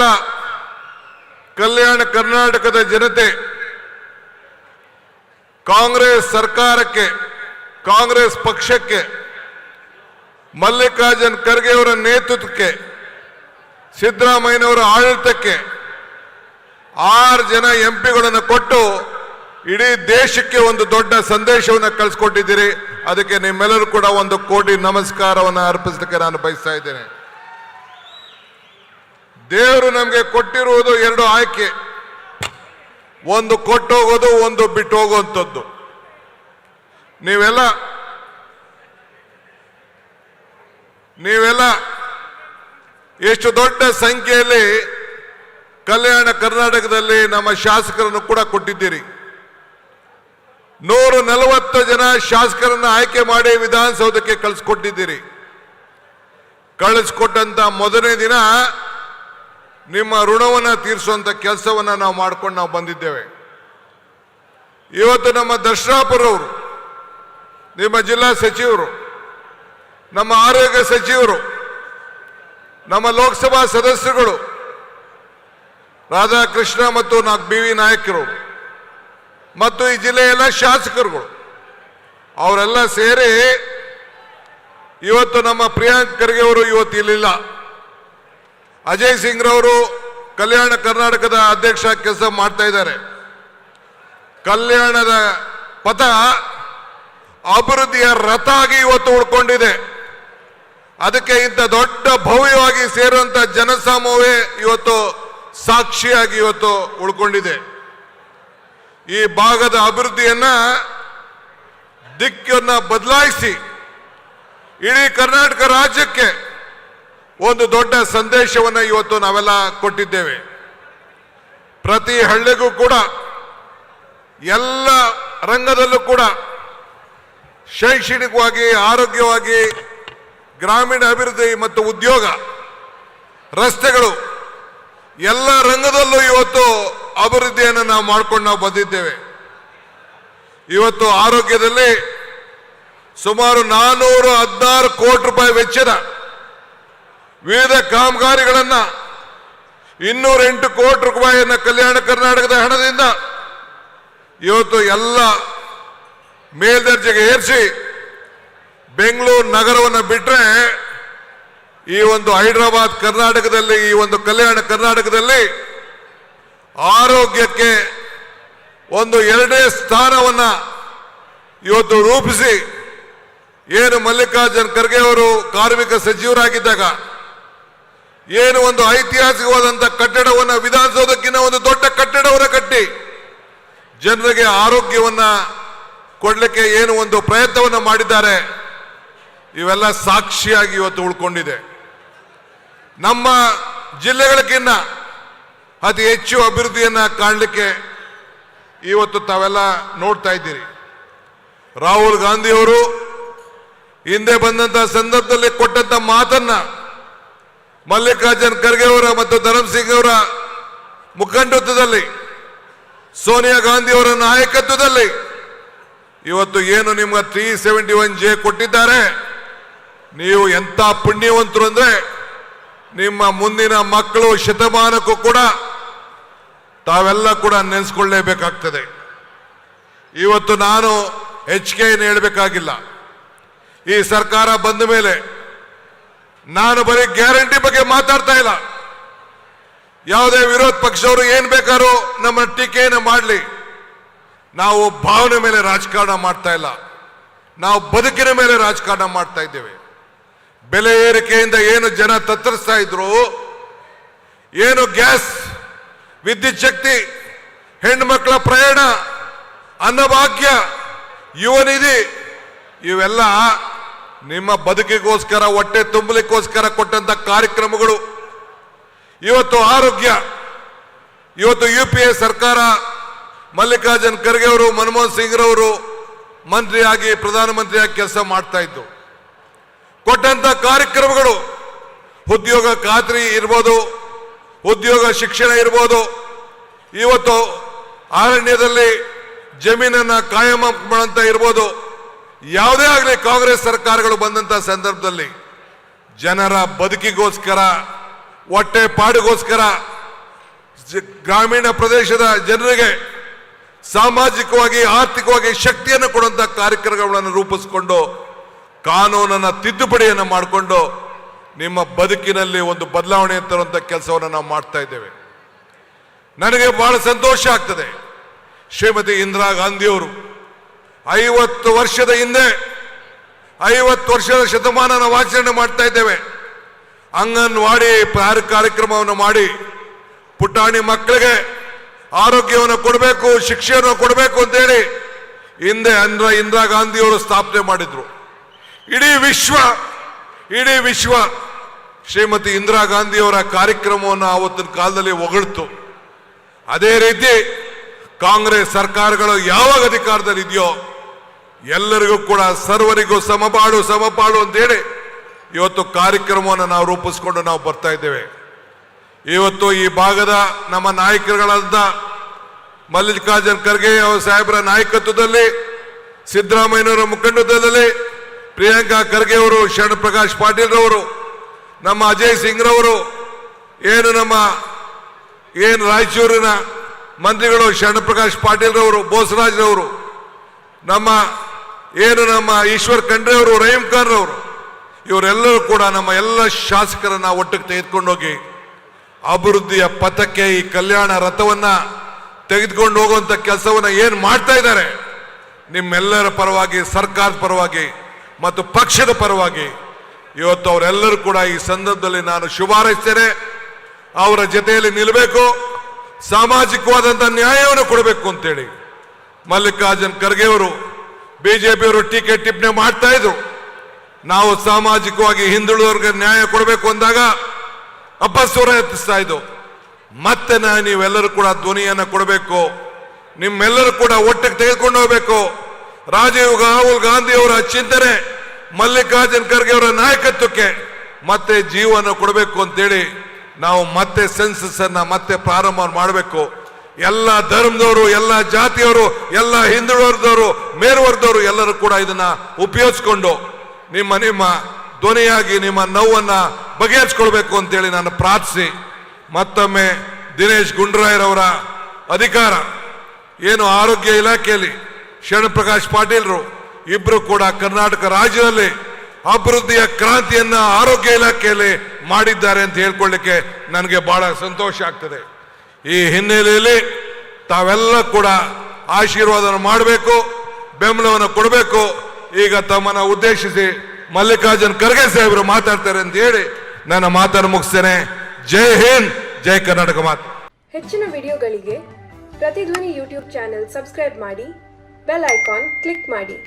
ನಾವೆಲ್ಲ ಕಲ್ಯಾಣ ಕರ್ನಾಟಕದ ಜನತೆ ಕಾಂಗ್ರೆಸ್ ಸರ್ಕಾರಕ್ಕೆ, ಕಾಂಗ್ರೆಸ್ ಪಕ್ಷಕ್ಕೆ, ಮಲ್ಲಿಕಾರ್ಜುನ್ ಖರ್ಗೆ ಅವರ ನೇತೃತ್ವಕ್ಕೆ, ಸಿದ್ದರಾಮಯ್ಯನವರ ಆಡಳಿತಕ್ಕೆ 6 ಜನ ಎಂಪಿಗಳನ್ನು ಕೊಟ್ಟು ಇಡೀ ದೇಶಕ್ಕೆ ಒಂದು ದೊಡ್ಡ ಸಂದೇಶವನ್ನು ಕಳಿಸ್ಕೊಟ್ಟಿದ್ದೀರಿ. ಅದಕ್ಕೆ ನಿಮ್ಮೆಲ್ಲರೂ ಕೂಡ 1 ಕೋಟಿ ನಮಸ್ಕಾರವನ್ನು ಅರ್ಪಿಸಲಿಕ್ಕೆ ನಾನು ಬಯಸ್ತಾ ಇದ್ದೇನೆ. ದೇವರು ನಮಗೆ ಕೊಟ್ಟಿರುವುದು 2 ಆಯ್ಕೆ, ಒಂದು ಕೊಟ್ಟು ಹೋಗೋದು, ಒಂದು ಬಿಟ್ಟು ಹೋಗುವಂಥದ್ದು. ನೀವೆಲ್ಲ ಎಷ್ಟು ದೊಡ್ಡ ಸಂಖ್ಯೆಯಲ್ಲಿ ಕಲ್ಯಾಣ ಕರ್ನಾಟಕದಲ್ಲಿ ನಮ್ಮ ಶಾಸಕರನ್ನು ಕೂಡ ಕೊಟ್ಟಿದ್ದೀರಿ. 140 ಜನ ಶಾಸಕರನ್ನು ಆಯ್ಕೆ ಮಾಡಿ ವಿಧಾನಸೌಧಕ್ಕೆ ಕಳಿಸ್ಕೊಟ್ಟಿದ್ದೀರಿ. ಕಳಿಸ್ಕೊಟ್ಟಂತ ಮೊದಲನೇ ದಿನ ನಿಮ್ಮ ಋಣವನ್ನು ತೀರಿಸುವಂತ ಕೆಲಸವನ್ನು ನಾವು ಮಾಡ್ಕೊಂಡು ಬಂದಿದ್ದೇವೆ. ಇವತ್ತು ನಮ್ಮ ದರ್ಶನಾಪುರವರು, ನಿಮ್ಮ ಜಿಲ್ಲಾ ಸಚಿವರು, ನಮ್ಮ ಆರೋಗ್ಯ ಸಚಿವರು, ನಮ್ಮ ಲೋಕಸಭಾ ಸದಸ್ಯರುಗಳು ರಾಧಾಕೃಷ್ಣ ಮತ್ತು BV ನಾಯಕರು ಮತ್ತು ಈ ಜಿಲ್ಲೆಯ ಎಲ್ಲ ಶಾಸಕರುಗಳು ಅವರೆಲ್ಲ ಸೇರಿ ಇವತ್ತು ನಮ್ಮ ಪ್ರಿಯಾಂಕ್ ಖರ್ಗೆ ಅವರು ಇವತ್ತು ಇಲ್ಲಿಲ್ಲ. ಅಜಯ್ ಸಿಂಗ್ ರವರು ಕಲ್ಯಾಣ ಕರ್ನಾಟಕದ ಅಧ್ಯಕ್ಷ ಕೆಲಸ ಮಾಡ್ತಾ ಇದ್ದಾರೆ. ಕಲ್ಯಾಣದ ಪಥ ಅಭಿವೃದ್ಧಿಯ ರಥ ಆಗಿ ಇವತ್ತು ಉಳ್ಕೊಂಡಿದೆ. ಅದಕ್ಕೆ ಇಂಥ ದೊಡ್ಡ ಭವ್ಯವಾಗಿ ಸೇರುವಂತ ಜನಸಮೂಹವೇ ಇವತ್ತು ಸಾಕ್ಷಿಯಾಗಿ ಇವತ್ತು ಉಳ್ಕೊಂಡಿದೆ. ಈ ಭಾಗದ ಅಭಿವೃದ್ಧಿಯನ್ನ ದಿಕ್ಕನ್ನ ಬದಲಾಯಿಸಿ ಇಡೀ ಕರ್ನಾಟಕ ರಾಜ್ಯಕ್ಕೆ ಒಂದು ದೊಡ್ಡ ಸಂದೇಶವನ್ನು ಇವತ್ತು ನಾವೆಲ್ಲ ಕೊಟ್ಟಿದ್ದೇವೆ. ಪ್ರತಿ ಹಳ್ಳಿಗೂ ಕೂಡ, ಎಲ್ಲ ರಂಗದಲ್ಲೂ ಕೂಡ ಶೈಕ್ಷಣಿಕವಾಗಿ, ಆರೋಗ್ಯವಾಗಿ, ಗ್ರಾಮೀಣ ಅಭಿವೃದ್ಧಿ ಮತ್ತು ಉದ್ಯೋಗ, ರಸ್ತೆಗಳು, ಎಲ್ಲ ರಂಗದಲ್ಲೂ ಇವತ್ತು ಅಭಿವೃದ್ಧಿಯನ್ನು ನಾವು ಮಾಡ್ಕೊಂಡು ಬಂದಿದ್ದೇವೆ. ಇವತ್ತು ಆರೋಗ್ಯದಲ್ಲಿ ಸುಮಾರು 416 ಕೋಟಿ ರೂಪಾಯಿ ವೆಚ್ಚದ ವಿವಿಧ ಕಾಮಗಾರಿಗಳನ್ನ 208 ಕೋಟಿ ರೂಪಾಯಿಯನ್ನು ಕಲ್ಯಾಣ ಕರ್ನಾಟಕದ ಹಣದಿಂದ ಇವತ್ತು ಎಲ್ಲ ಮೇಲ್ದರ್ಜೆಗೆ ಏರಿಸಿ ಬೆಂಗಳೂರು ನಗರವನ್ನು ಬಿಟ್ಟರೆ ಈ ಒಂದು ಹೈದರಾಬಾದ್ ಕರ್ನಾಟಕದಲ್ಲಿ, ಈ ಒಂದು ಕಲ್ಯಾಣ ಕರ್ನಾಟಕದಲ್ಲಿ ಆರೋಗ್ಯಕ್ಕೆ ಒಂದು 2ನೇ ಸ್ಥಾನವನ್ನ ಇವತ್ತು ರೂಪಿಸಿ, ಏನು ಮಲ್ಲಿಕಾರ್ಜುನ್ ಖರ್ಗೆ ಅವರು ಕಾರ್ಮಿಕ ಸಚಿವರಾಗಿದ್ದಾಗ ಏನು ಒಂದು ಐತಿಹಾಸಿಕವಾದಂಥ ಕಟ್ಟಡವನ್ನು, ವಿಧಾನಸೌಧಕ್ಕಿಂತ ಒಂದು ದೊಡ್ಡ ಕಟ್ಟಡವನ್ನು ಕಟ್ಟಿ ಜನರಿಗೆ ಆರೋಗ್ಯವನ್ನ ಕೊಡಲಿಕ್ಕೆ ಏನು ಒಂದು ಪ್ರಯತ್ನವನ್ನು ಮಾಡಿದ್ದಾರೆ, ಇವೆಲ್ಲ ಸಾಕ್ಷಿಯಾಗಿ ಇವತ್ತು ಉಳ್ಕೊಂಡಿದೆ. ನಮ್ಮ ಜಿಲ್ಲೆಗಳಕ್ಕಿಂತ ಅತಿ ಹೆಚ್ಚು ಅಭಿವೃದ್ಧಿಯನ್ನ ಕಾಣಲಿಕ್ಕೆ ಇವತ್ತು ತಾವೆಲ್ಲ ನೋಡ್ತಾ ಇದ್ದೀರಿ. ರಾಹುಲ್ ಗಾಂಧಿ ಅವರು ಹಿಂದೆ ಬಂದಂತ ಸಂದರ್ಭದಲ್ಲಿ ಕೊಟ್ಟಂತ ಮಾತನ್ನ ಮಲ್ಲಿಕಾರ್ಜುನ್ ಖರ್ಗೆ ಅವರ ಮತ್ತು ಧರ್ಮಸಿಂಗ್ ಅವರ ಮುಖಂಡತ್ವದಲ್ಲಿ, ಸೋನಿಯಾ ಗಾಂಧಿ ಅವರ ನಾಯಕತ್ವದಲ್ಲಿ ಇವತ್ತು ಏನು ನಿಮ್ಮ 371J ಕೊಟ್ಟಿದ್ದಾರೆ. ನೀವು ಎಂತ ಪುಣ್ಯವಂತರು ಅಂದ್ರೆ ನಿಮ್ಮ ಮುಂದಿನ ಮಕ್ಕಳು ಶತಮಾನಕ್ಕೂ ಕೂಡ ತಾವೆಲ್ಲ ಕೂಡ ನೆನೆಸ್ಕೊಳ್ಳೇಬೇಕಾಗ್ತದೆ. ಇವತ್ತು ನಾನು ಹೆಚ್ಚಿಗೆಯನ್ನು ಹೇಳಬೇಕಾಗಿಲ್ಲ. ಈ ಸರ್ಕಾರ ಬಂದ ಮೇಲೆ ನಾನು ಬರೀ ಗ್ಯಾರಂಟಿ ಬಗ್ಗೆ ಮಾತಾಡ್ತಾ ಇಲ್ಲ. ಯಾವುದೇ ವಿರೋಧ ಪಕ್ಷವರು ಏನ್ ಬೇಕಾದ್ರೂ ನಮ್ಮ ಟೀಕೆಯನ್ನು ಮಾಡಲಿ, ನಾವು ಭಾವನೆ ಮೇಲೆ ರಾಜಕಾರಣ ಮಾಡ್ತಾ ಇಲ್ಲ, ನಾವು ಬದುಕಿನ ಮೇಲೆ ರಾಜಕಾರಣ ಮಾಡ್ತಾ ಇದ್ದೇವೆ. ಬೆಲೆ ಏರಿಕೆಯಿಂದ ಏನು ಜನ ತತ್ತರಿಸ್ತಾ ಇದ್ರು, ಏನು ಗ್ಯಾಸ್, ವಿದ್ಯುತ್ ಶಕ್ತಿ, ಹೆಣ್ಣು ಮಕ್ಕಳ ಪ್ರಯಾಣ, ಅನ್ನಭಾಗ್ಯ, ಯುವ ನಿಧಿ, ಇವೆಲ್ಲ ನಿಮ್ಮ ಬದುಕಿಗೋಸ್ಕರ, ಹೊಟ್ಟೆ ತುಂಬಲಿಕ್ಕೋಸ್ಕರ ಕೊಟ್ಟಂತ ಕಾರ್ಯಕ್ರಮಗಳು. ಇವತ್ತು ಆರೋಗ್ಯ, ಇವತ್ತು UPA ಸರ್ಕಾರ ಮಲ್ಲಿಕಾರ್ಜುನ್ ಖರ್ಗೆ ಅವರು, ಮನಮೋಹನ್ ಸಿಂಗ್ ರವರು ಮಂತ್ರಿಯಾಗಿ, ಪ್ರಧಾನಮಂತ್ರಿಯಾಗಿ ಕೆಲಸ ಮಾಡ್ತಾ ಇದ್ದು ಕೊಟ್ಟಂತ ಕಾರ್ಯಕ್ರಮಗಳು, ಉದ್ಯೋಗ ಖಾತ್ರಿ ಇರ್ಬೋದು, ಉದ್ಯೋಗ ಶಿಕ್ಷಣ ಇರ್ಬೋದು, ಇವತ್ತು ಅರಣ್ಯದಲ್ಲಿ ಜಮೀನನ್ನ ಕಾಯಂ ಮಾಡಂತ ಇರ್ಬೋದು, ಯಾವುದೇ ಆಗಲಿ ಕಾಂಗ್ರೆಸ್ ಸರ್ಕಾರಗಳು ಬಂದಂತ ಸಂದರ್ಭದಲ್ಲಿ ಜನರ ಬದುಕಿಗೋಸ್ಕರ, ಹೊಟ್ಟೆ ಪಾಡಿಗೋಸ್ಕರ ಗ್ರಾಮೀಣ ಪ್ರದೇಶದ ಜನರಿಗೆ ಸಾಮಾಜಿಕವಾಗಿ ಆರ್ಥಿಕವಾಗಿ ಶಕ್ತಿಯನ್ನು ಕೊಡುವಂತಹ ಕಾರ್ಯಕ್ರಮಗಳನ್ನು ರೂಪಿಸಿಕೊಂಡು ಕಾನೂನನ್ನು ತಿದ್ದುಪಡಿಯನ್ನು ಮಾಡಿಕೊಂಡು ನಿಮ್ಮ ಬದುಕಿನಲ್ಲಿ ಒಂದು ಬದಲಾವಣೆ ತರುವಂಥ ಕೆಲಸವನ್ನು ನಾವು ಮಾಡ್ತಾ ಇದ್ದೇವೆ. ನನಗೆ ಬಹಳ ಸಂತೋಷ ಆಗ್ತದೆ. ಶ್ರೀಮತಿ ಇಂದಿರಾ ಗಾಂಧಿಯವರು 50 ವರ್ಷದ ಹಿಂದೆ 50 ವರ್ಷದ ಶತಮಾನ ನಾವು ಆಚರಣೆ ಮಾಡ್ತಾ ಇದ್ದೇವೆ. ಅಂಗನವಾಡಿ ಕಾರ್ಯಕ್ರಮವನ್ನು ಮಾಡಿ ಪುಟಾಣಿ ಮಕ್ಕಳಿಗೆ ಆರೋಗ್ಯವನ್ನು ಕೊಡಬೇಕು, ಶಿಕ್ಷೆಯನ್ನು ಕೊಡಬೇಕು ಅಂತೇಳಿ ಹಿಂದೆ ಇಂದಿರಾ ಗಾಂಧಿಯವರು ಸ್ಥಾಪನೆ ಮಾಡಿದ್ರು. ಇಡೀ ವಿಶ್ವ ಶ್ರೀಮತಿ ಇಂದಿರಾ ಗಾಂಧಿಯವರ ಕಾರ್ಯಕ್ರಮವನ್ನು ಆವತ್ತಿನ ಕಾಲದಲ್ಲಿ ಹೊಗಳ್ತು. ಅದೇ ರೀತಿ ಕಾಂಗ್ರೆಸ್ ಸರ್ಕಾರಗಳು ಯಾವಾಗ ಅಧಿಕಾರದಲ್ಲಿ ಇದೆಯೋ ಎಲ್ಲರಿಗೂ ಕೂಡ ಸರ್ವರಿಗೂ ಸಮಪಾಡು ಅಂತೇಳಿ ಇವತ್ತು ಕಾರ್ಯಕ್ರಮವನ್ನು ನಾವು ರೂಪಿಸ್ಕೊಂಡು ನಾವು ಬರ್ತಾ ಇದ್ದೇವೆ. ಇವತ್ತು ಈ ಭಾಗದ ನಮ್ಮ ನಾಯಕರುಗಳಾದ ಮಲ್ಲಿಕಾರ್ಜುನ್ ಖರ್ಗೆ ಅವರ ಸಾಹೇಬರ ನಾಯಕತ್ವದಲ್ಲಿ, ಸಿದ್ದರಾಮಯ್ಯನವರ ಮುಖಂಡತ್ವದಲ್ಲಿ, ಪ್ರಿಯಾಂಕಾ ಖರ್ಗೆ ಅವರು, ಶರಣ್ ಪ್ರಕಾಶ್ ಪಾಟೀಲ್ ರವರು, ನಮ್ಮ ಅಜಯ್ ಸಿಂಗ್ ರವರು, ಏನು ರಾಯಚೂರಿನ ಮಂತ್ರಿಗಳು ಶರಣ್ ಪ್ರಕಾಶ್ ಪಾಟೀಲ್ ರವರು, ಬೋಸರಾಜ್ ರವರು, ನಮ್ಮ ಈಶ್ವರ್ ಖಂಡ್ರೆ ಅವರು, ರಹೀಂ ಖಾನ್ ರವರು, ಇವರೆಲ್ಲರೂ ಕೂಡ ನಮ್ಮ ಎಲ್ಲ ಶಾಸಕರನ್ನ ಒಟ್ಟಿಗೆ ತೆಗೆದುಕೊಂಡೋಗಿ ಅಭಿವೃದ್ಧಿಯ ಪಥಕ್ಕೆ ಈ ಕಲ್ಯಾಣ ರಥವನ್ನ ತೆಗೆದುಕೊಂಡು ಹೋಗುವಂತ ಕೆಲಸವನ್ನ ಏನು ಮಾಡ್ತಾ ಇದ್ದಾರೆ, ನಿಮ್ಮೆಲ್ಲರ ಪರವಾಗಿ, ಸರ್ಕಾರದ ಪರವಾಗಿ ಮತ್ತು ಪಕ್ಷದ ಪರವಾಗಿ ಇವತ್ತು ಅವರೆಲ್ಲರೂ ಕೂಡ ಈ ಸಂದರ್ಭದಲ್ಲಿ ನಾನು ಶುಭಾರೈಸ್ತೇನೆ. ಅವರ ಜೊತೆಯಲ್ಲಿ ನಿಲ್ಲಬೇಕು, ಸಾಮಾಜಿಕವಾದಂಥ ನ್ಯಾಯವನ್ನು ಕೊಡಬೇಕು ಅಂತೇಳಿ ಮಲ್ಲಿಕಾರ್ಜುನ್ ಖರ್ಗೆ ಅವರು, ಬಿಜೆಪಿಯವರು ಟೀಕೆ ಟಿಪ್ಪಣಿ ಮಾಡ್ತಾ ಇದ್ರು. ನಾವು ಸಾಮಾಜಿಕವಾಗಿ ಹಿಂದುಳಿದವರಿಗೆ ನ್ಯಾಯ ಕೊಡಬೇಕು ಅಂದಾಗ ಅಪಸ್ವರ ಎತ್ತಿಸ್ತಾ ಇದ್ದು. ಮತ್ತೆ ನೀವೆಲ್ಲರೂ ಕೂಡ ಧ್ವನಿಯನ್ನು ಕೊಡಬೇಕು, ನಿಮ್ಮೆಲ್ಲರೂ ಕೂಡ ಒಟ್ಟಿಗೆ ತೆಗೆದುಕೊಂಡು ಹೋಗಬೇಕು. ರಾಹುಲ್ ಗಾಂಧಿ ಅವರ ಚಿಂತನೆ, ಮಲ್ಲಿಕಾರ್ಜುನ್ ಖರ್ಗೆ ಅವರ ನಾಯಕತ್ವಕ್ಕೆ ಮತ್ತೆ ಜೀವನ ಕೊಡಬೇಕು ಅಂತೇಳಿ ನಾವು ಮತ್ತೆ ಸೆನ್ಸಸ್ ಅನ್ನ ಮತ್ತೆ ಪ್ರಾರಂಭ ಮಾಡಬೇಕು. ಎಲ್ಲ ಧರ್ಮದವರು, ಎಲ್ಲ ಜಾತಿಯವರು, ಎಲ್ಲ ಹಿಂದುಳಿದವರು, ಮೇಲ್ವರ್ಗದವರು ಎಲ್ಲರೂ ಕೂಡ ಇದನ್ನ ಉಪಯೋಗಿಸ್ಕೊಂಡು ನಿಮ್ಮ ಧ್ವನಿಯಾಗಿ ನಿಮ್ಮ ನೋವನ್ನ ಬಗೆಹರಿಸ್ಕೊಳ್ಬೇಕು ಅಂತೇಳಿ ನಾನು ಪ್ರಾರ್ಥಿಸಿ, ಮತ್ತೊಮ್ಮೆ ದಿನೇಶ್ ಗುಂಡೂರಾಯರವರ ಅಧಿಕಾರ ಏನು ಆರೋಗ್ಯ ಇಲಾಖೆಯಲ್ಲಿ ಶರಣ್ ಪ್ರಕಾಶ್ ಪಾಟೀಲ್ರು ಇಬ್ರು ಕೂಡ ಕರ್ನಾಟಕ ರಾಜ್ಯದಲ್ಲಿ ಅಭಿವೃದ್ಧಿಯ ಕ್ರಾಂತಿಯನ್ನ ಆರೋಗ್ಯ ಇಲಾಖೆಯಲ್ಲಿ ಮಾಡಿದ್ದಾರೆ ಅಂತ ಹೇಳ್ಕೊಳ್ಳಿಕ್ಕೆ ನನಗೆ ಬಹಳ ಸಂತೋಷ ಆಗ್ತದೆ. ಈ ಹಿನ್ನೆಲೆಯಲ್ಲಿ ತಾವೆಲ್ಲ ಕೂಡ ಆಶೀರ್ವಾದ ಮಾಡಬೇಕು, ಬೆಂಬಲವನ್ನು ಕೊಡಬೇಕು. ಈಗ ತಮ್ಮನ್ನ ಉದ್ದೇಶಿಸಿ ಮಲ್ಲಿಕಾರ್ಜುನ್ ಖರ್ಗೆ ಸಾಹೇಬರು ಮಾತಾಡ್ತಾರೆ ಅಂತ ಹೇಳಿ ನನ್ನ ಮಾತನ್ನು ಮುಗಿಸ್ತೇನೆ. ಜೈ ಹಿಂದ್, ಜೈ ಕರ್ನಾಟಕ ಮಾತು. ಹೆಚ್ಚಿನ ವಿಡಿಯೋಗಳಿಗೆ ಪ್ರತಿಧ್ವನಿ ಯೂಟ್ಯೂಬ್ ಚಾನೆಲ್ ಸಬ್ಸ್ಕ್ರೈಬ್ ಮಾಡಿ, ಬೆಲ್ ಐಕಾನ್ ಕ್ಲಿಕ್ ಮಾಡಿ.